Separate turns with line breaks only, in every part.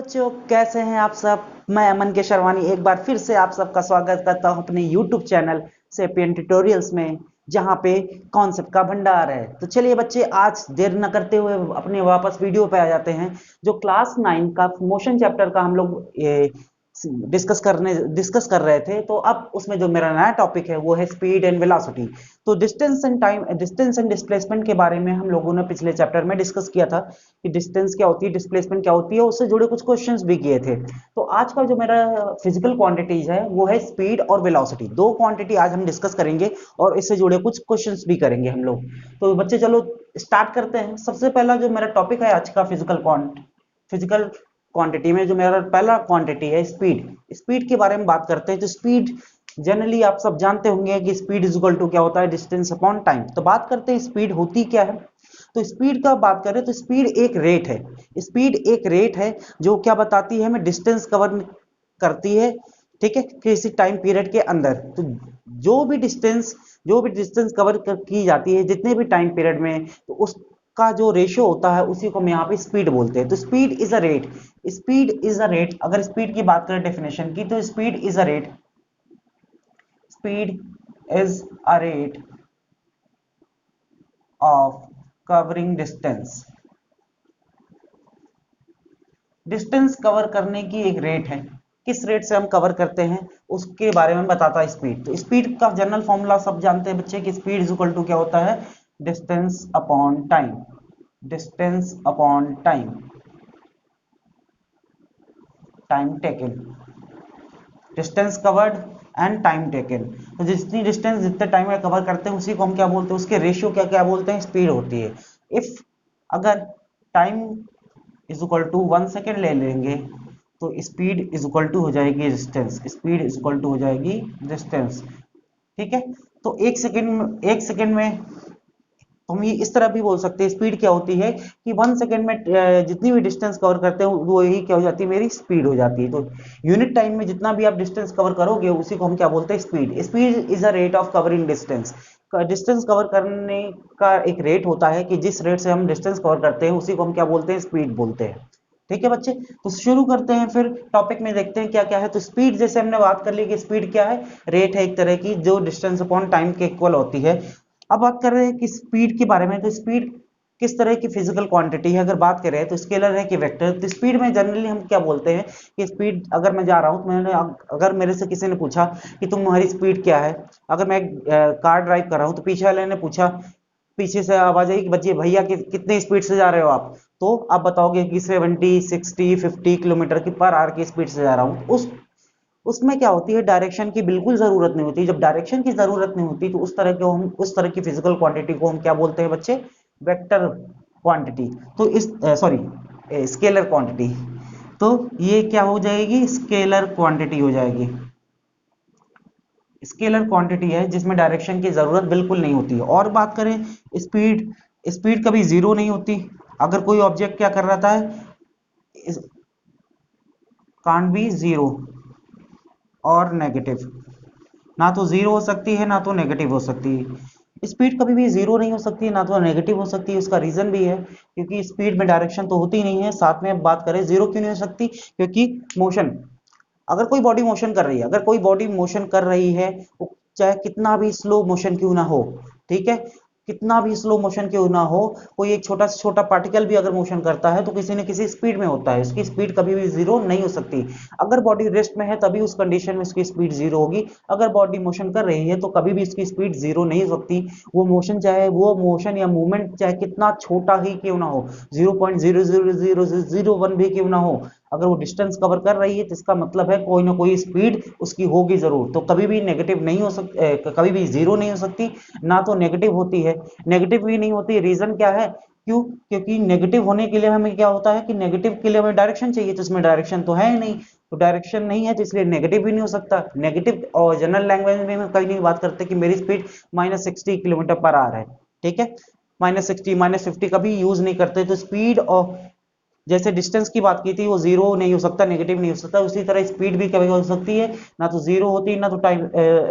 बच्चों, कैसे हैं आप सब। मैं अमन के शर्वानी एक बार फिर से आप सबका स्वागत करता हूं अपने YouTube चैनल सेपियन ट्यूटोरियल्स में, जहां पे कॉन्सेप्ट का भंडार है। तो चलिए बच्चे, आज देर न करते हुए अपने वापस वीडियो पे आ जाते हैं। जो क्लास 9 का मोशन चैप्टर का हम लोग डिस्कस कर रहे थे, तो अब उसमें जो मेरा नया टॉपिक है वो है स्पीड एंड वेलोसिटी। तो डिस्टेंस एंड डिस्प्लेसमेंट के बारे में हम लोगों ने पिछले चैप्टर में डिस्कस किया था कि डिस्टेंस क्या होती है, डिस्प्लेसमेंट क्या होती है, उससे जुड़े कुछ क्वेश्चंस भी किए थे। तो आज का जो मेरा फिजिकल क्वांटिटीज है वो है स्पीड और वेलोसिटी। दो क्वांटिटी आज हम डिस्कस करेंगे और इससे जुड़े कुछ क्वेश्चंस भी करेंगे हम लोग। तो बच्चे चलो स्टार्ट करते हैं। सबसे पहला जो मेरा टॉपिक है आज का फिजिकल क्वांटिटी में, जो मेरा पहला क्वांटिटी है स्पीड। स्पीड के बारे में बात करते हैं। तो स्पीड जनरली आप सब जानते होंगे कि स्पीड इज इक्वल टू क्या होता है, डिस्टेंस अपॉन टाइम। तो बात करते हैं स्पीड होती क्या है। तो स्पीड का बात करें तो स्पीड एक रेट है। स्पीड एक रेट है जो क्या बताती है, हमें डिस्टेंस कवर करती है, ठीक है, किसी टाइम पीरियड के अंदर। तो जो भी डिस्टेंस कवर की जाती है जितने भी टाइम पीरियड में, तो उसका जो रेशियो होता है उसी को हम यहाँ पे स्पीड बोलते हैं। तो speed is a rate. Speed is a rate. अगर स्पीड की बात करें डेफिनेशन की, तो speed is a rate. Speed is a rate of covering distance. Distance cover करने की एक रेट है। किस रेट से हम कवर करते हैं उसके बारे में बताता है स्पीड। तो स्पीड का जनरल फॉर्मूला सब जानते हैं बच्चे कि स्पीड इज इक्वल टू क्या होता है, distance upon time. Distance upon time, time taken, distance covered and time taken. तो जितनी डिस्टेंस जितने टाइम में कवर करते हैं उसी को हम क्या बोलते हैं, उसके रेशियो क्या क्या बोलते हैं, स्पीड होती है। इफ अगर time is equal to 1 second ले लेंगे तो स्पीड इज इक्वल टू हो जाएगी distance. Speed is equal to हो जाएगी डिस्टेंस, ठीक है। तो एक सेकेंड में हम ये इस तरह भी बोल सकते हैं स्पीड क्या होती है कि 1 सेकेंड में जितनी भी डिस्टेंस कवर करते हैं वो ही क्या हो जाती है, मेरी स्पीड हो जाती है। तो यूनिट टाइम में जितना भी आप डिस्टेंस कवर करोगे उसी को हम क्या बोलते हैं, speed. Speed is a rate of covering distance. Distance cover करने का एक रेट होता है कि जिस रेट से हम डिस्टेंस कवर करते हैं उसी को हम क्या बोलते हैं, स्पीड बोलते हैं। ठीक है बच्चे, तो शुरू करते हैं फिर टॉपिक में, देखते हैं क्या क्या है। तो स्पीड जैसे हमने बात कर ली कि स्पीड क्या है, रेट है एक तरह की जो डिस्टेंस अपॉन टाइम के इक्वल होती है। अब बात कर रहे हैं कि स्पीड के बारे में। तो स्पीड किस तरह की फिजिकल क्वांटिटी है, अगर बात करें तो स्केलर है कि वेक्टर। तो स्पीड में जनरली हम क्या बोलते हैं कि स्पीड, अगर मैं जा रहा हूं तो मैंने, अगर मेरे से किसी ने पूछा कि तुम्हारी स्पीड क्या है, अगर मैं कार ड्राइव कर रहा हूं तो पीछे वाले ने पूछा, पीछे से आवाज आई कि बच्चे भैया कितने स्पीड से जा रहे हो आप, तो आप बताओगे कि 70, 60, 50 किलोमीटर की पर आवर की स्पीड से जा रहा हूं। उसमें क्या होती है, डायरेक्शन की बिल्कुल जरूरत नहीं होती। जब डायरेक्शन की जरूरत नहीं होती तो उस तरह की फिजिकल क्वांटिटी को हम क्या बोलते हैं बच्चे, वेक्टर क्वांटिटी। तो इस सॉरी स्केलर क्वांटिटी। तो ये क्या हो जाएगी, स्केलर क्वांटिटी हो जाएगी। स्केलर क्वांटिटी है जिसमें डायरेक्शन की जरूरत बिल्कुल नहीं होती। और बात करें स्पीड, स्पीड कभी जीरो नहीं होती। अगर कोई ऑब्जेक्ट क्या कर रहा है, कांट बी जीरो और नेगेटिव। ना तो जीरो हो सकती है ना तो नेगेटिव हो सकती है। स्पीड कभी भी जीरो नहीं हो सकती ना तो नेगेटिव हो सकती है। उसका रीजन भी है क्योंकि स्पीड में डायरेक्शन तो होती नहीं है। साथ में बात करें जीरो क्यों नहीं हो सकती, क्योंकि मोशन, अगर कोई बॉडी मोशन कर रही है, अगर कोई बॉडी मोशन कर रही है, वो चाहे कितना भी स्लो मोशन क्यों ना हो, ठीक है, कितना भी स्लो मोशन क्यों ना हो, कोई एक छोटा से छोटा पार्टिकल भी अगर मोशन करता है तो किसी न किसी स्पीड में होता है। उसकी स्पीड कभी भी जीरो नहीं हो सकती। अगर बॉडी रेस्ट में है तभी उस कंडीशन में उसकी स्पीड जीरो होगी। अगर बॉडी मोशन कर रही है तो कभी भी इसकी स्पीड जीरो नहीं हो सकती। वो मोशन या मूवमेंट चाहे कितना छोटा ही क्यों ना हो, 0.0000001 भी क्यों ना हो, अगर वो डिस्टेंस कवर कर रही है तो इसका मतलब है कोई ना कोई स्पीड उसकी होगी जरूर। तो कभी भी नेगेटिव नहीं हो सकती, कभी भी जीरो नहीं हो सकती, ना तो नेगेटिव होती है। नेगेटिव भी नहीं होती, रीजन क्या है, क्यों, क्योंकि नेगेटिव होने के लिए हमें क्या होता है कि नेगेटिव के लिए हमें डायरेक्शन चाहिए, तो इसमें डायरेक्शन तो है ही नहीं। तो डायरेक्शन नहीं है तो इसलिए नेगेटिव भी नहीं हो सकता। नेगेटिव, और जनरल लैंग्वेज में कहीं नहीं बात करते कि मेरी स्पीड -60 किलोमीटर पर आवर है, ठीक है। -60, -50 कभी यूज नहीं करते। तो स्पीड और जैसे डिस्टेंस की बात की थी, वो जीरो नहीं हो सकता, नेगेटिव नहीं हो सकता, उसी तरह स्पीड भी कभी हो सकती है, ना तो जीरो होती है ना तो टाइम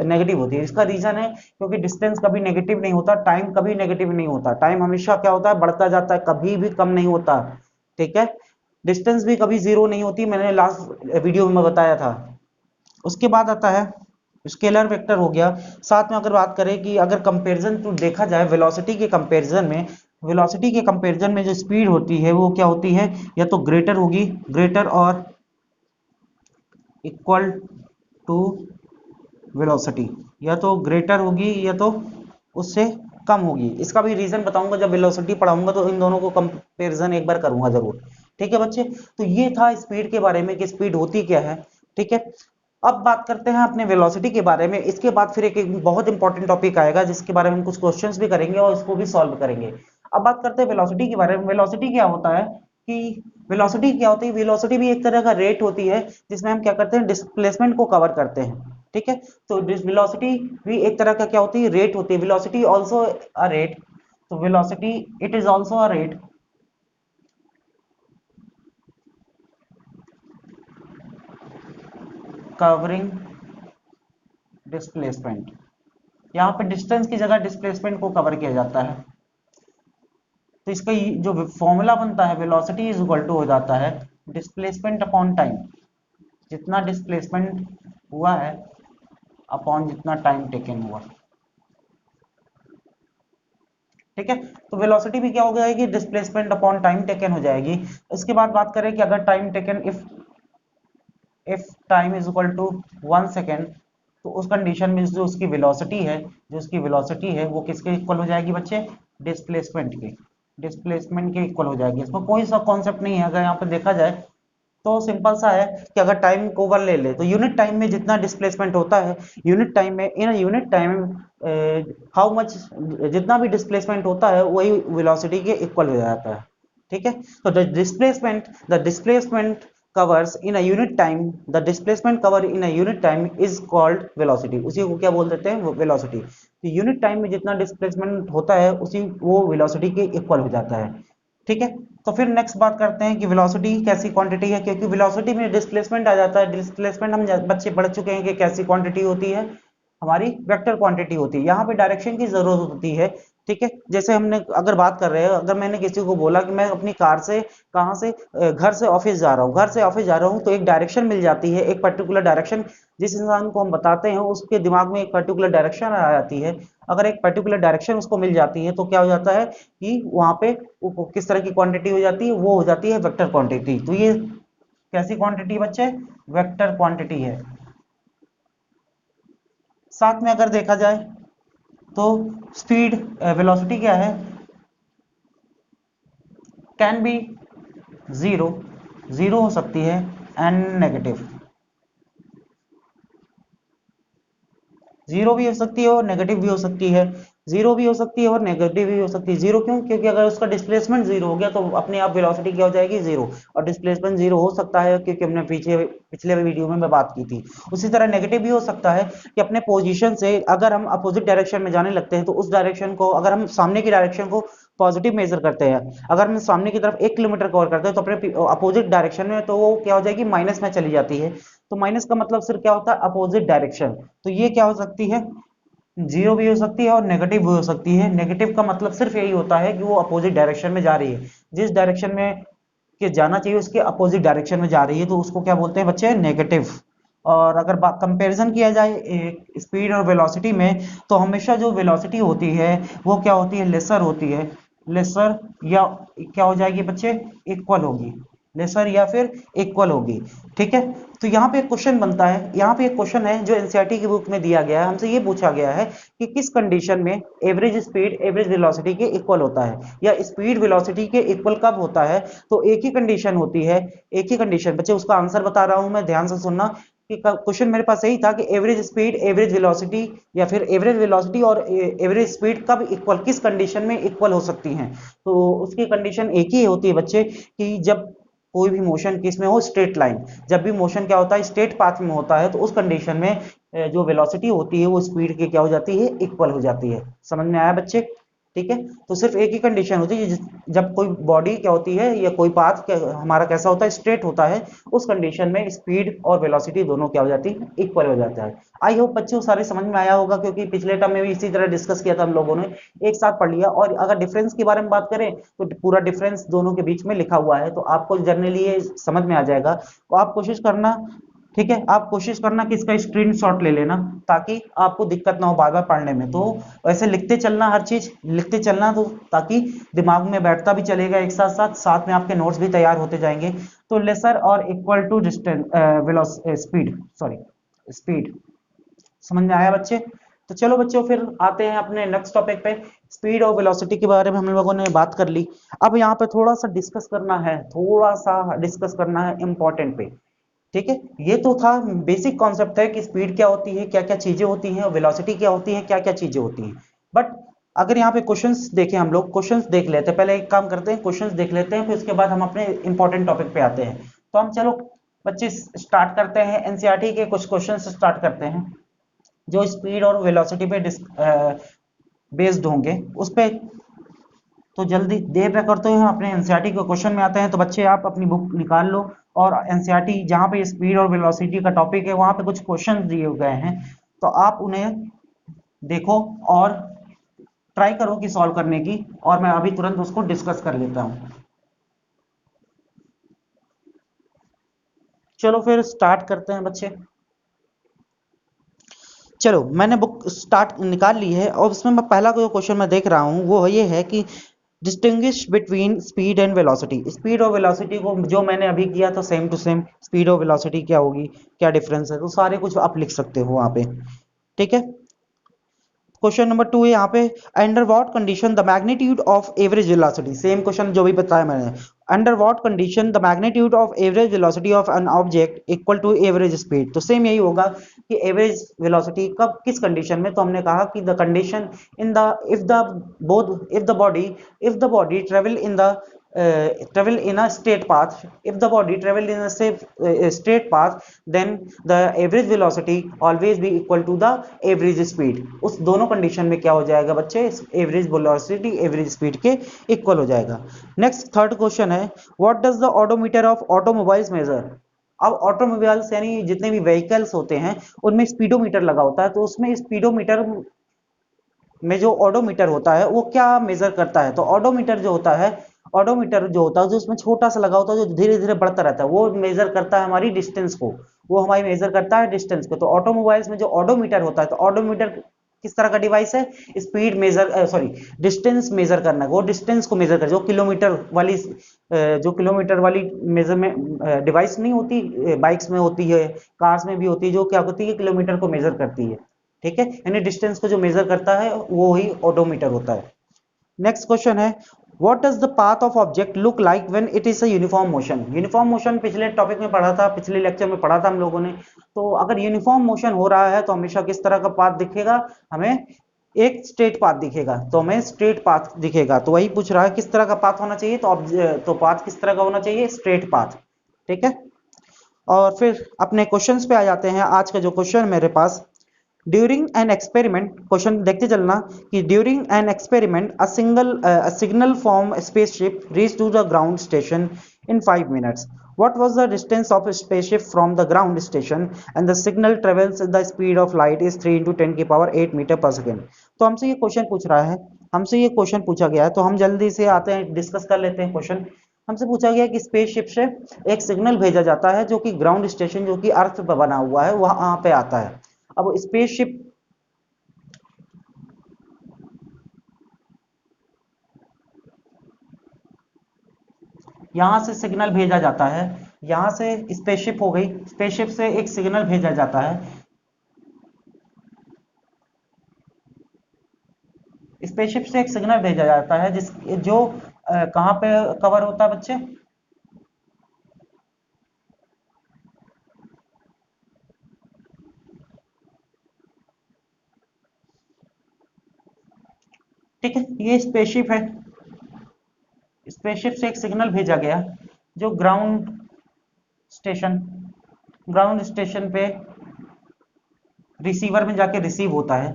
नेगेटिव होती है। इसका रीजन है क्योंकि डिस्टेंस कभी नेगेटिव नहीं होता, टाइम कभी नेगेटिव नहीं होता। टाइम हमेशा क्या होता है, बढ़ता जाता है, कभी भी कम नहीं होता, ठीक है। डिस्टेंस भी कभी जीरो नहीं होती, मैंने लास्ट वीडियो में बताया था। उसके बाद आता है स्केलर वेक्टर हो गया। साथ में अगर बात करें कि अगर कंपैरिजन तो देखा जाए वेलोसिटी के कंपैरिजन में जो स्पीड होती है वो क्या होती है, या तो ग्रेटर होगी, ग्रेटर और इक्वल टू वेलोसिटी, या तो ग्रेटर होगी या तो उससे कम होगी। इसका भी रीजन बताऊंगा जब वेलोसिटी पढ़ाऊंगा, तो इन दोनों को कंपैरिजन एक बार करूंगा जरूर। ठीक है बच्चे, तो ये था स्पीड के बारे में कि स्पीड होती क्या है। ठीक है, अब बात करते हैं अपने वेलोसिटी के बारे में। इसके बाद फिर एक बहुत इंपॉर्टेंट टॉपिक आएगा जिसके बारे में हम कुछ क्वेश्चंस भी करेंगे और उसको भी सॉल्व करेंगे। अब बात करते हैं वेलोसिटी के बारे में। वेलोसिटी क्या होता है कि वेलोसिटी भी एक तरह का रेट होती है जिसमें हम क्या करते हैं, डिस्प्लेसमेंट को कवर करते हैं। ठीक है, तो वेलोसिटी भी एक तरह का क्या होती है, रेट होती है। वेलोसिटी ऑल्सो अ रेट, तो velocity it is also a rate covering displacement. यहाँ पे डिस्टेंस की जगह डिस्प्लेसमेंट को कवर किया जाता है। तो इसका जो फॉर्मूला बनता है, वेलोसिटी इज इक्वल टू हो जाता है डिस्प्लेसमेंट अपॉन टाइम, जितना डिस्प्लेसमेंट हुआ है अपॉन जितना टाइम टेकन हुआ। ठीक है, तो वेलोसिटी भी क्या हो जाएगी, डिस्प्लेसमेंट अपॉन टाइम टेकन हो जाएगी। इसके बाद बात करें कि अगर time taken if time is equal to 1 second, तो उस कंडीशन में जो उसकी वेलोसिटी है वो किसके इक्वल हो जाएगी बच्चे, डिस्प्लेसमेंट के इक्वल हो जाएगी। इसमें कोई सा कॉन्सेप्ट नहीं है। अगर यहाँ पे देखा जाए तो सिंपल सा है कि अगर टाइम को ओवर ले ले तो यूनिट टाइम में जितना डिस्प्लेसमेंट होता है, यूनिट टाइम में in unit time how much, जितना भी डिस्प्लेसमेंट होता है वही वेलोसिटी के इक्वल हो जाता है। ठीक है, तो the displacement covers in a unit time, the displacement cover in a unit time is called velocity। उसी को क्या बोल देते हैं, वेलोसिटी। तो यूनिट टाइम में जितना डिस्प्लेसमेंट होता है उसी वो वेलोसिटी के इक्वल हो जाता है। ठीक है, तो फिर नेक्स्ट बात करते हैं कि वेलोसिटी कैसी क्वांटिटी है, क्योंकि वेलोसिटी में डिस्प्लेसमेंट आ जाता है। डिस्प्लेसमेंट हम बच्चे पढ़ चुके हैं कि कैसी क्वांटिटी होती है, हमारी वेक्टर क्वांटिटी होती है। यहाँ पे डायरेक्शन की जरूरत होती है। ठीक है, जैसे हमने अगर बात कर रहे हैं, अगर मैंने किसी को बोला कि मैं अपनी कार से कहाँ से घर से ऑफिस जा रहा हूँ, तो एक डायरेक्शन मिल जाती है, एक पर्टिकुलर डायरेक्शन। जिस इंसान को हम बताते हैं उसके दिमाग में एक पर्टिकुलर डायरेक्शन आ जाती है। अगर एक पर्टिकुलर डायरेक्शन उसको मिल जाती है तो क्या हो जाता है कि वहां पे किस तरह की क्वांटिटी हो जाती है, वो हो जाती है वेक्टर क्वांटिटी। तो ये कैसी क्वांटिटी बच्चे, वेक्टर क्वांटिटी है। साथ में अगर देखा जाए तो स्पीड वेलोसिटी क्या है, कैन बी जीरो, जीरो हो सकती है, एंड नेगेटिव, जीरो भी हो सकती है और नेगेटिव भी हो सकती है। जीरो भी हो सकती है और नेगेटिव भी हो सकती है। जीरो क्यों, क्योंकि अगर उसका डिस्प्लेसमेंट जीरो हो गया तो अपने आप वेलोसिटी क्या हो जाएगी, जीरो। और डिस्प्लेसमेंट जीरो हो सकता है क्योंकि हमने पिछले वीडियो में मैं बात की थी। उसी तरह नेगेटिव भी हो सकता है कि अपने पोजीशन से अगर हम अपोजिट डायरेक्शन में जाने लगते हैं तो उस डायरेक्शन को, अगर हम सामने की डायरेक्शन को पॉजिटिव मेजर करते हैं, अगर हम सामने की तरफ 1 किलोमीटर कवर करते हैं तो अपने अपोजिट डायरेक्शन में तो वो क्या हो जाएगी, माइनस में चली जाती है। तो माइनस का मतलब सिर्फ क्या होता है, अपोजिट डायरेक्शन। तो ये क्या हो सकती है, जीरो भी हो सकती है और नेगेटिव भी हो सकती है। नेगेटिव का मतलब सिर्फ यही होता है कि वो अपोजिट डायरेक्शन में जा रही है, जिस डायरेक्शन में के जाना चाहिए उसके अपोजिट डायरेक्शन में जा रही है, तो उसको क्या बोलते हैं बच्चे, नेगेटिव। और अगर कंपैरिजन किया जाए स्पीड और वेलोसिटी में, तो हमेशा जो वेलोसिटी होती है वो क्या होती है, लेसर होती है। लेसर या क्या हो जाएगी बच्चे, इक्वल होगी, लेसर या फिर इक्वल होगी। ठीक है, तो यहाँ पे एक क्वेश्चन बनता है, यहाँ पे एक क्वेश्चन है जो एनसीईआरटी की बुक में दिया गया है। हमसे ये पूछा गया है कि किस कंडीशन में एवरेज स्पीड एवरेज वेलोसिटी के इक्वल होता है, या स्पीड वेलोसिटी के इक्वल कब होता है। तो एक ही कंडीशन होती है, एक ही कंडीशन बच्चे, उसका आंसर बता रहा हूं मैं, ध्यान से सुनना। कि क्वेश्चन मेरे पास यही था कि एवरेज स्पीड एवरेज वेलोसिटी, या फिर एवरेज वेलोसिटी और एवरेज स्पीड कब इक्वल, किस कंडीशन में इक्वल हो सकती हैं। तो उसकी कंडीशन एक ही होती है बच्चे कि जब कोई भी मोशन किस में हो, स्ट्रेट लाइन। जब भी मोशन क्या होता है, स्ट्रेट पाथ में होता है, तो उस कंडीशन में जो वेलोसिटी होती है वो स्पीड के क्या हो जाती है, इक्वल हो जाती है। समझ में आया बच्चे। ठीक है। तो सिर्फ एक ही कंडीशन होती है जब कोई बॉडी क्या होती है या कोई पाथ हमारा कैसा होता है, स्ट्रेट होता है, उस कंडीशन में स्पीड और वेलोसिटी दोनों क्या हो जाती है, इक्वल हो जाता है। आई होप बच्चों सारे समझ में आया होगा, क्योंकि पिछले टर्म में भी इसी तरह डिस्कस किया था हम लोगों ने, एक साथ पढ़ लिया। और अगर डिफरेंस के बारे में बात करें तो पूरा डिफरेंस दोनों के बीच में लिखा हुआ है, तो आपको जनरली ये समझ में आ जाएगा। तो आप कोशिश करना, ठीक है, आप कोशिश करना कि इसका स्क्रीनशॉट ले लेना, ताकि आपको दिक्कत ना हो बार बार पढ़ने में। तो वैसे लिखते चलना, हर चीज लिखते चलना, तो ताकि दिमाग में बैठता भी चलेगा एक साथ साथ, साथ में आपके नोट्स भी तैयार होते जाएंगे। तो लेसर और equal to distance speed, sorry speed, समझ में आया बच्चे? तो चलो बच्चों फिर आते हैं अपने नेक्स्ट टॉपिक पे। स्पीड और वेलोसिटी के बारे में हम लोगों ने बात कर ली। अब यहाँ पे थोड़ा सा डिस्कस करना है, थोड़ा सा डिस्कस करना है इंपॉर्टेंट पे। ठीक है, ये तो था बेसिक कॉन्सेप्ट है कि स्पीड क्या होती है, क्या क्या चीजें होती हैं, और वेलोसिटी क्या होती है, क्या क्या चीजें होती हैं। बट अगर यहाँ पे क्वेश्चंस देखें, हम लोग क्वेश्चंस देख लेते हैं। पहले एक काम करते हैं, क्वेश्चंस देख लेते हैं, फिर उसके बाद हम अपने इंपॉर्टेंट टॉपिक पे आते हैं। तो हम चलो बच्चे स्टार्ट करते हैं, एनसीईआरटी के कुछ क्वेश्चन स्टार्ट करते हैं जो स्पीड और वेलोसिटी पे बेस्ड होंगे उस पे। तो जल्दी देर न करते हुए हम अपने एनसीईआरटी के क्वेश्चन में आते हैं। तो बच्चे आप अपनी बुक निकाल लो, और एनसीईआरटी जहाँ पे स्पीड और वेलोसिटी का टॉपिक है वहाँ पे कुछ क्वेश्चन दिए गए हैं, तो आप उन्हें देखो और ट्राई करो कि सॉल्व करने की, और मैं अभी तुरंत उसको डिस्कस कर लेता हूँ। चलो फिर स्टार्ट करते हैं बच्चे। चलो मैंने बुक स्टार्ट निकाल ली है, और उसमें मैं पहला जो क्वेश्चन मैं देख रहा हूँ वो ये है कि distinguish between speed and velocity. Speed और वेलोसिटी को जो मैंने अभी किया था सेम टू सेम, स्पीड और वेलोसिटी क्या होगी, क्या डिफरेंस है, तो सारे कुछ आप लिख सकते हो वहां पे। ठीक है, क्वेश्चन नंबर 2 है यहाँ पे, under what condition the magnitude of average velocity, same question जो भी बताया मैंने, under what condition the magnitude of average velocity of an object equal to average speed. तो सेम यही होगा कि एवरेज वेलोसिटी कब किस कंडीशन में, तो हमने कहा कि the condition in the if the both if the body travel in a straight path, if the body travel in a straight path, then the average velocity always be equal to the average speed। उस दोनों condition में क्या हो जाएगा बच्चे, average velocity average speed के equal हो जाएगा। नेक्स्ट थर्ड क्वेश्चन है, what does the odometer of automobiles measure. अब ऑटोमोबाइल्स यानी जितने भी व्हीकल्स होते हैं उनमें स्पीडोमीटर लगा होता है, तो उसमें स्पीडोमीटर में जो ऑडोमीटर होता है वो क्या मेजर करता है, तो ऑडोमीटर जो होता है जो उसमें छोटा सा लगा होता है, जो धीरे धीरे बढ़ता रहता है, वो मेजर करता है हमारी डिस्टेंस को, वो हमारी मेजर करता है डिस्टेंस को। तो ऑटोमोबाइल्स में जो ऑडोमीटर होता है, तो ऑडोमीटर किस तरह का डिवाइस है, speed measure sorry distance measure करना है, वो डिस्टेंस को मेजर कर, जो किलोमीटर वाली मेजरमेंट डिवाइस नहीं होती, बाइक्स में होती है, कार्स में भी होती है, जो क्या होती है किलोमीटर को मेजर करती है। ठीक है, यानी डिस्टेंस को जो मेजर करता है वो ही ऑडोमीटर होता है। नेक्स्ट क्वेश्चन है, what does the path of object look like when it is a uniform motion. Uniform motion पिछले टॉपिक में पढ़ा था, पिछले लेक्चर में पढ़ा था हम लोगों ने। तो अगर यूनिफॉर्म मोशन हो रहा है तो हमेशा किस तरह का पाथ दिखेगा, हमें एक स्ट्रेट पाथ दिखेगा, तो हमें स्ट्रेट पाथ दिखेगा। तो वही पूछ रहा है किस तरह का पाथ होना चाहिए, तो पाथ किस तरह का होना चाहिए, स्ट्रेट पाथ। ठीक है, और फिर अपने क्वेश्चंस पे आ जाते हैं। आज का जो क्वेश्चन मेरे पास, ड्यूरिंग एन एक्सपेरिमेंट, क्वेश्चन देखते चलना कि during an experiment a signal from spaceship reach to the ground station in 5 minutes। what was the distance of a spaceship from the ground station and the signal travels at the speed of light is 3 into 10 की power 8 metre per second. तो हमसे ये question पूछ रहा है, हमसे ये question पूछा गया है, तो हम जल्दी से आते हैं, डिस्कस कर लेते हैं क्वेश्चन। हमसे पूछा गया कि स्पेसशिप से एक सिग्नल भेजा जाता है जो कि ग्राउंड स्टेशन जो कि अर्थ पर बना हुआ है वहां पे आता है। अब स्पेसशिप यहां से सिग्नल भेजा जाता है, यहां से स्पेसशिप हो गई, स्पेसशिप से एक सिग्नल भेजा जाता है, स्पेसशिप से एक सिग्नल भेजा जाता है जिस जो कहां पे कवर होता है बच्चे, ठीक है, ये स्पेसशिप है, स्पेसशिप से एक सिग्नल भेजा गया जो स्टेशन ग्राउंड स्टेशन पे रिसीवर में जाके रिसीव होता है।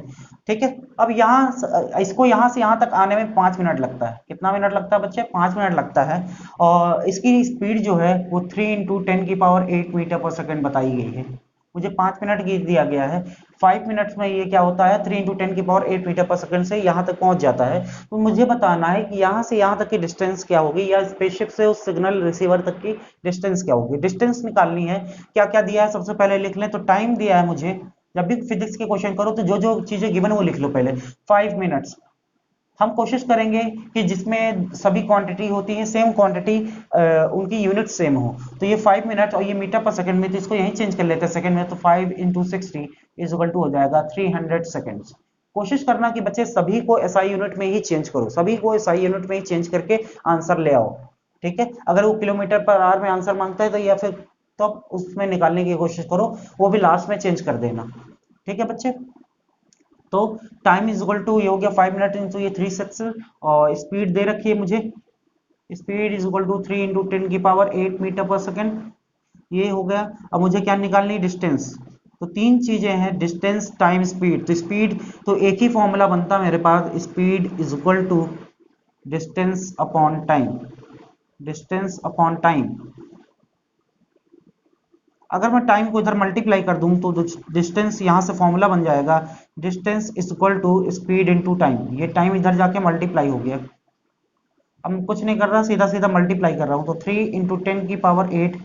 ठीक है। अब यहाँ इसको यहाँ से यहाँ तक आने में 5 मिनट लगता है। कितना मिनट लगता है बच्चे? 5 मिनट लगता है। और इसकी स्पीड जो है वो 3 इंटू 10⁸ मीटर पर सेकंड बताई गई है। मुझे 5 मिनट की दिया गया है। 5 मिनट्स में ये क्या होता है, 3 इंटू 10⁸ मीटर पर सेकंड से यहाँ तक पहुंच जाता है। तो मुझे बताना है कि यहाँ से यहाँ तक की डिस्टेंस क्या होगी, या स्पेसशिप से उस सिग्नल रिसीवर तक की डिस्टेंस क्या होगी। डिस्टेंस निकालनी है। क्या क्या दिया है सबसे पहले लिख लें। तो टाइम दिया है मुझे। जब भी फिजिक्स के क्वेश्चन करो तो जो जो चीजें गिवन वो लिख लो पहले। 5 मिनट्स। हम कोशिश करेंगे कि जिसमें सभी क्वांटिटी होती है सेम क्वांटिटी, उनकी यूनिट सेम हो। तो ये 5 मिनट और ये मीटर पर सेकंड में, तो इसको यहीं चेंज कर लेते हैं सेकंड में। तो 5 इंटू 60 इज इक्वल टू हो जाएगा 300 सेकंड्स। कोशिश करना कि बच्चे सभी को एसआई यूनिट में ही चेंज करो, सभी को एसआई यूनिट में ही चेंज करके आंसर ले आओ। ठीक है। अगर वो किलोमीटर पर आवर में आंसर मांगता है तो या फिर तो उसमें निकालने की कोशिश करो, वो भी लास्ट में चेंज कर देना। ठीक है बच्चे। तो टाइम इज इक्वल टू ये हो गया 5 मिनट इंटू ये 3 6, और स्पीड दे रखी है मुझे। Speed is equal to 3 into 10⁸ meter per second. ये हो गया। अब मुझे क्या निकालनी? डिस्टेंस। तो तीन चीजें हैं, डिस्टेंस, टाइम, स्पीड। तो स्पीड तो एक ही फॉर्मूला बनता मेरे पास, speed is equal to distance upon time. Distance upon time. अगर मैं टाइम को इधर मल्टीप्लाई कर दूं तो डिस्टेंस यहां से फॉर्मूला बन जाएगा, distance is equal to speed into time. ये टाइम इधर जाके मल्टीप्लाई हो गया। अब मैं कुछ नहीं कर रहा, सीधा सीधा मल्टीप्लाई कर रहा हूं। तो 3 into 10⁸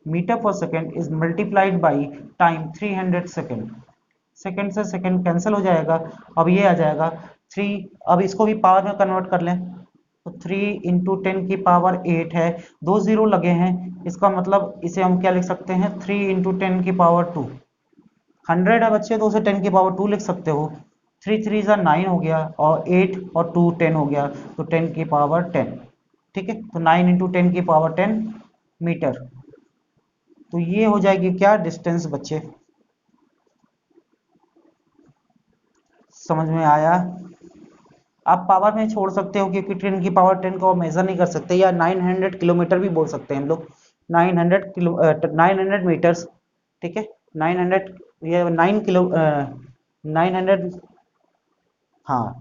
meter per second is multiplied by time 300 second. Second से सेकेंड कैंसिल हो जाएगा। अब ये आ जाएगा 3। अब इसको भी पावर में कन्वर्ट कर लें। तो 3 इंटू 10⁸ है। 2 जीरो लगे हैं, इसका मतलब इसे हम क्या लिख सकते हैं, 3 इंटू 10⁻²। 100 है बच्चे, तो उसे 10⁻² लिख सकते हो। 3 3 जा 9 हो गया, और 8 और 2 10 हो गया, तो 10⁻10। ठीक है। तो 9 इंटू 10⁻10 मीटर। तो ये हो जाएगी क्या, डिस्टेंस बच्चे। समझ में आया? आप पावर में छोड़ सकते हो क्योंकि 10⁻10 को मेजर नहीं कर सकते, या 900 किलोमीटर भी बोल सकते हैं हम लोग। 900 मीटर्स। ठीक है। 900, ये 9 किलो 900, हाँ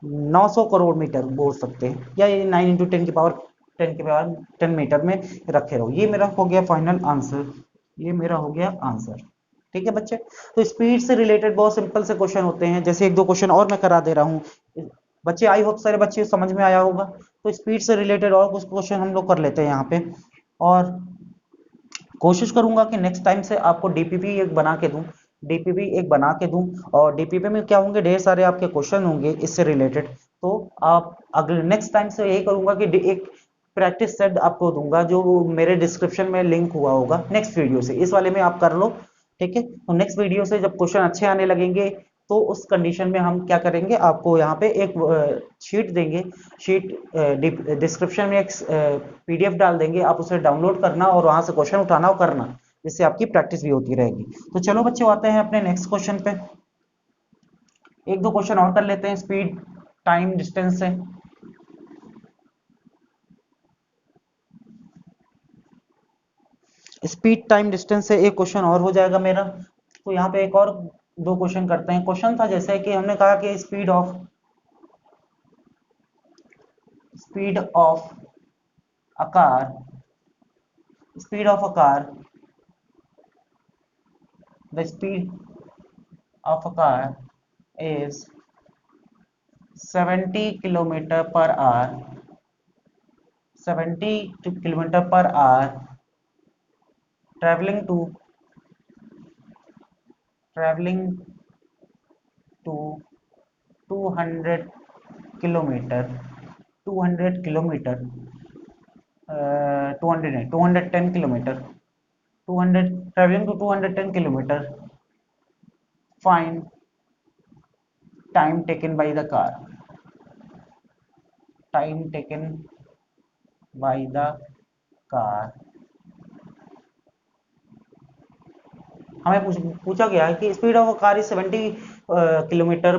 900 करोड़ मीटर बोल सकते हैं, या ये 9 इंटू 10 मीटर में रखे रहो। ये मेरा हो गया फाइनल आंसर। ये मेरा हो गया आंसर। ठीक है बच्चे। तो स्पीड से रिलेटेड बहुत सिंपल से क्वेश्चन होते हैं, जैसे एक दो क्वेश्चन और मैं करा दे रहा हूँ बच्चे। आई होप सारे बच्चे समझ में आया होगा। तो स्पीड से रिलेटेड और कुछ क्वेश्चन हम लोग कर लेते हैं यहाँ पे, और कोशिश करूंगा कि नेक्स्ट टाइम से आपको डीपीपी एक बना के दूं। डीपीपी एक बना के दूं, और डीपीपी में क्या होंगे, ढेर सारे आपके क्वेश्चन होंगे इससे रिलेटेड। तो आप अगले नेक्स्ट टाइम से यही करूंगा कि एक प्रैक्टिस सेट आपको दूंगा, जो मेरे डिस्क्रिप्शन में लिंक हुआ होगा नेक्स्ट वीडियो से। इस वाले में आप कर लो। ठीक है। तो नेक्स्ट वीडियो से जब क्वेश्चन अच्छे आने लगेंगे, तो उस कंडीशन में हम क्या करेंगे, आपको यहाँ पे एक शीट देंगे। शीट डिस्क्रिप्शन में एक पीडीएफ डाल देंगे, आप उसे डाउनलोड करना और वहां से क्वेश्चन उठाना और करना, जिससे आपकी प्रैक्टिस भी होती रहेगी। तो चलो बच्चों, आते हैं अपने नेक्स्ट क्वेश्चन पे। एक दो क्वेश्चन और कर लेते हैं स्पीड, टाइम, डिस्टेंस से। स्पीड, टाइम, डिस्टेंस से एक क्वेश्चन और हो जाएगा मेरा। तो यहाँ पे एक और दो क्वेश्चन करते हैं। क्वेश्चन था जैसे कि हमने कहा कि speed of a car speed of a car the speed of a car is 70 kilometer per hour, 70 kilometer per hour, traveling to 200 kilometer, 200 kilometer, 210 kilometer, 200 traveling to 210 kilometer. Find time taken by the car. Time taken by the car. हमें पूछा गया है कि speed of car is 70 kilometer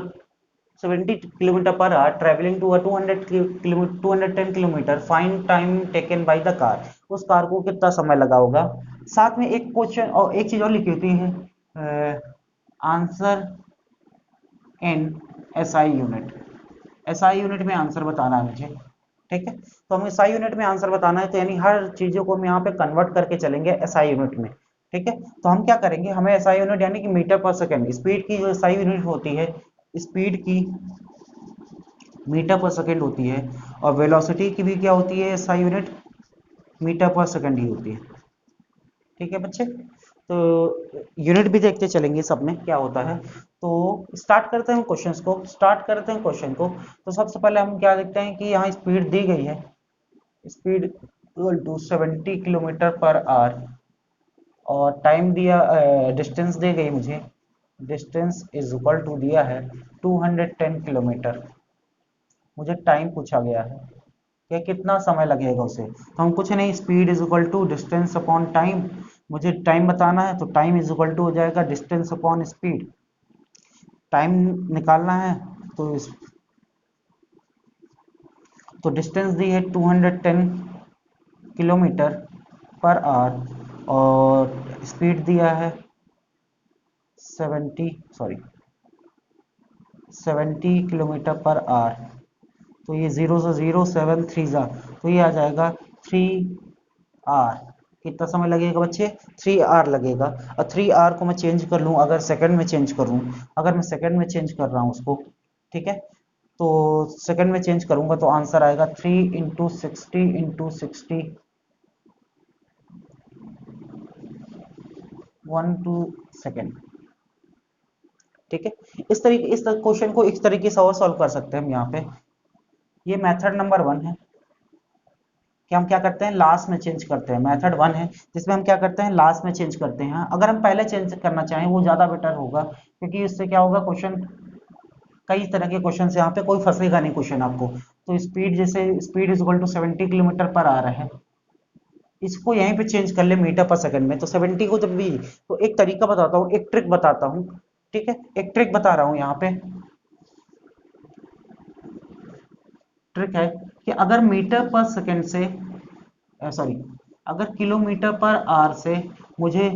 per hour travelling to 210 kilometer. Find time taken by the car. उस car को कितना समय लगा होगा। साथ में एक क्वेश्चन और एक चीज और लिखी होती है, answer in SI unit. SI unit में आंसर बताना है मुझे, ठीक है। तो हमें एसआई यूनिट में आंसर बताना है, तो यानी हर चीजों को हम यहाँ पे कन्वर्ट करके चलेंगे एसआई यूनिट में, ठीक है। तो हम क्या करेंगे, हमें एसआई यूनिट यानी कि मीटर पर सेकंड, स्पीड की जो एसआई यूनिट होती है, स्पीड की मीटर पर सेकंड होती है, और वेलोसिटी की भी क्या होती है एसआई यूनिट, मीटर पर सेकंड ही होती है, ठीक है बच्चे। तो यूनिट भी देखते चलेंगे सब में क्या होता है। तो स्टार्ट करते हैं क्वेश्चंस को, स्टार्ट करते हैं क्वेश्चन को। तो सबसे पहले हम क्या देखते हैं कि यहाँ स्पीड दी गई है, speed equal to 70 kilometer per hour, और टाइम दिया, डिस्टेंस दी गई मुझे, डिस्टेंस इज इक्वल टू दिया है 210 किलोमीटर। मुझे टाइम पूछा गया है कि कितना समय लगेगा उसे, तो हम कुछ नहीं, speed is equal to distance upon time, मुझे टाइम बताना है, तो टाइम इज इक्वल टू हो जाएगा डिस्टेंस अपॉन स्पीड। टाइम निकालना है तो डिस्टेंस दी है 210 किलोमीटर पर आवर, और स्पीड दिया है 70 किलोमीटर पर आवर। तो ये 0 से 0, 7 3 जा, तो ये आ जाएगा 3 आवर। कितना समय लगेगा बच्चे, 3 आवर लगेगा। और 3 आवर को मैं चेंज कर लूँ, अगर सेकंड में चेंज करूँ, अगर मैं सेकंड में चेंज कर रहा हूँ उसको, ठीक है, तो सेकंड में चेंज करूंगा तो आंसर आएगा 3 इंटू 60 इंटू 60 1 2 सेकेंड, ठीक है। इस क्वेश्चन को इस तरीके से और सॉल्व कर सकते हैं हम यहाँ पे। ये मेथड नंबर 1 है कि हम क्या करते हैं, लास्ट में चेंज करते हैं। मेथड 1 है जिसमें हम क्या करते हैं, लास्ट में चेंज करते हैं। अगर हम पहले चेंज करना चाहें वो ज्यादा बेटर होगा, क्योंकि इससे क्या होगा, क्वेश्चन कई तरह के क्वेश्चन यहाँ पे कोई फंसेगा नहीं क्वेश्चन आपको। तो स्पीड, जैसे speed is equal to 70 kilometer पर आ रहा है, इसको यहीं पे चेंज कर ले मीटर पर सेकंड में, तो 70 को जब भी, तो एक तरीका बताता हूँ, एक ट्रिक बताता हूँ, ठीक है, एक ट्रिक बता रहा हूँ यहाँ पे। ट्रिक है कि अगर मीटर पर सेकंड से, सॉरी, अगर किलोमीटर पर आवर से मुझे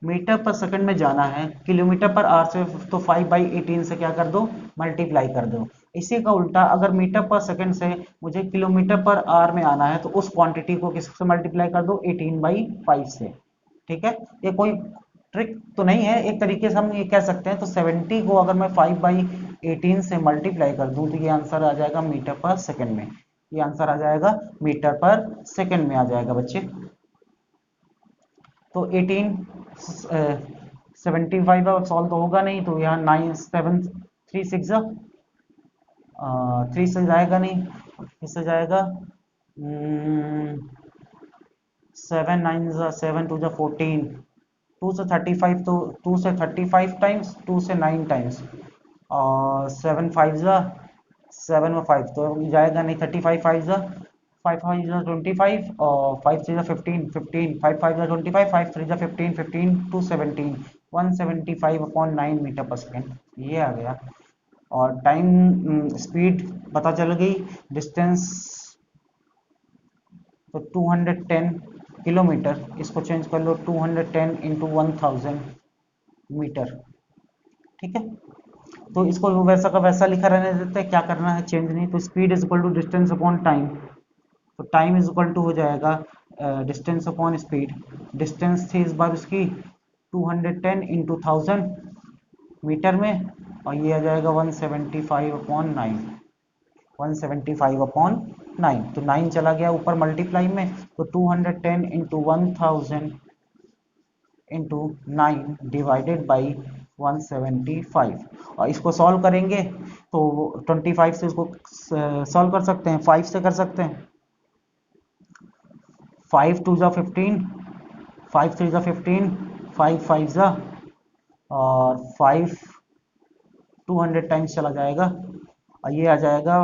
मीटर पर सेकंड में जाना है, किलोमीटर पर आवर से, तो 5/18 से क्या कर दो, मल्टीप्लाई कर दो। इसी का उल्टा, अगर मीटर पर सेकंड से मुझे किलोमीटर पर आवर में आना है, तो उस क्वांटिटी को किससे मल्टीप्लाई कर दो, 18/5 से, ठीक है। ये कोई ट्रिक तो नहीं है, एक तरीके से हम ये कह सकते हैं। तो 70 को अगर मैं 5/18 से मल्टीप्लाई कर दूं, तो ये आंसर आ जाएगा मीटर पर सेकंड में, ये आंसर आ जाएगा मीटर पर सेकंड में आ जाएगा बच्चे। तो 18 75 अब सॉल्व तो होगा नहीं, तो यहाँ 9 7 3 6 3 से जाएगा नहीं, किससे जाएगा, 7 9 7 2 14, 2 से 35, तो 2 से 35 टाइम्स, 2 से 9 टाइम्स, और 7 5 7 में 5 तो जाएगा नहीं, 35 5 5 5 25, और 5 3 15 15, 5 5 25, 5 3 15 15 217 175/9 मीटर पर सेकेंड, ये आ गया। और टाइम, स्पीड पता चल गई, डिस्टेंस तो 210 किलोमीटर, इसको चेंज कर लो, 210 इंटू 1000 मीटर, ठीक है। तो इसको वैसा का वैसा लिखा रहने देते हैं, क्या करना है, चेंज नहीं। तो speed is equal to distance upon time, तो टाइम इज इक्वल टू हो जाएगा डिस्टेंस अपॉन स्पीड। डिस्टेंस थी इस बार उसकी 210 इंटू 1000 मीटर में, और ये आ जाएगा 175/9, 175/9, तो 9 चला गया ऊपर मल्टीप्लाई में, तो 210 इंटू 1000 इंटू 9 डिवाइडेड बाई 175, और इसको सॉल्व करेंगे तो 25 से इसको सॉल्व कर सकते हैं, 5 से कर सकते हैं, 5 2 जा 15, 5 3 जा 15, 5 5 जा, और 5 200 टाइम्स चला जाएगा, और ये आ जाएगा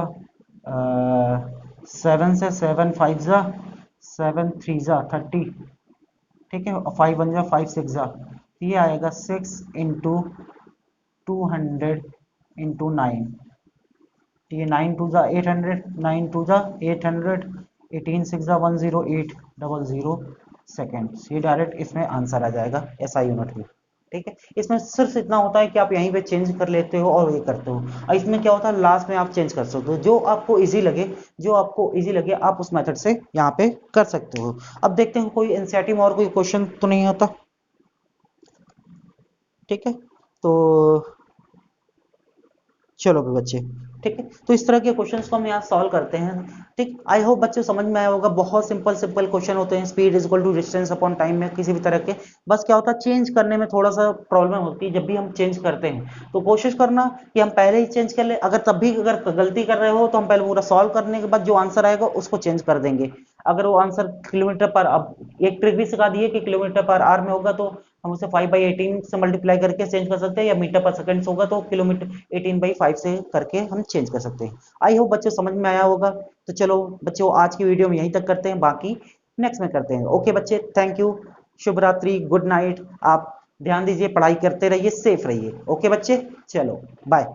7 से 7 5 जा, 7 3 जा 30, ठीक है, और 5 1 जा 5 6 जा, ये आएगा 6 इंटू 200 इंटू 9, ये 9 2 जा 800, 9 2 जा 800, 18 6 जा 10800 सेकेंड, ये डायरेक्ट इसमें आंसर आ जाएगा एसआई यूनिट में। ठीक है। इसमें सिर्फ इतना होता है कि आप यहीं पे चेंज कर लेते हो और ये करते हो, और इसमें क्या होता है लास्ट में आप चेंज कर सकते हो, जो आपको इजी लगे, जो आपको इजी लगे आप उस मेथड से यहाँ पे कर सकते हो। अब देखते हैं कोई एनसीईआरटी में और कोई क्वेश्चन तो नहीं आता। ठीक है, तो चलो भी बच्चे, ठीक है, तो इस तरह के क्वेश्चंस को हम यहाँ सॉल्व करते हैं। ठीक, आई होप बच्चों समझ में आया होगा। बहुत सिंपल सिंपल क्वेश्चन होते हैं, speed is equal to distance upon time में किसी भी तरह के। बस क्या होता है चेंज करने में थोड़ा सा प्रॉब्लम होती है जब भी हम चेंज करते हैं, तो कोशिश करना कि हम पहले ही चेंज कर ले। अगर तब भी अगर गलती कर रहे हो तो हम पहले पूरा सॉल्व करने के बाद जो आंसर आएगा उसको चेंज कर देंगे। अगर वो आंसर किलोमीटर पर, अब एक ट्रिक भी सिखा दी है कि किलोमीटर पर आवर में होगा तो हम उसे 5/18 से मल्टीप्लाई करके चेंज कर सकते हैं, या मीटर पर सेकंड होगा तो किलोमीटर 18/5 से करके हम चेंज कर सकते हैं। आई होप बच्चों समझ में आया होगा। तो चलो बच्चों आज की वीडियो में यहीं तक करते हैं, बाकी नेक्स्ट में करते हैं। ओके बच्चे, थैंक यू, शुभ रात्रि, गुड नाइट। आप ध्यान दीजिए, पढ़ाई करते रहिए, सेफ रहिए। ओके बच्चे, चलो बाय।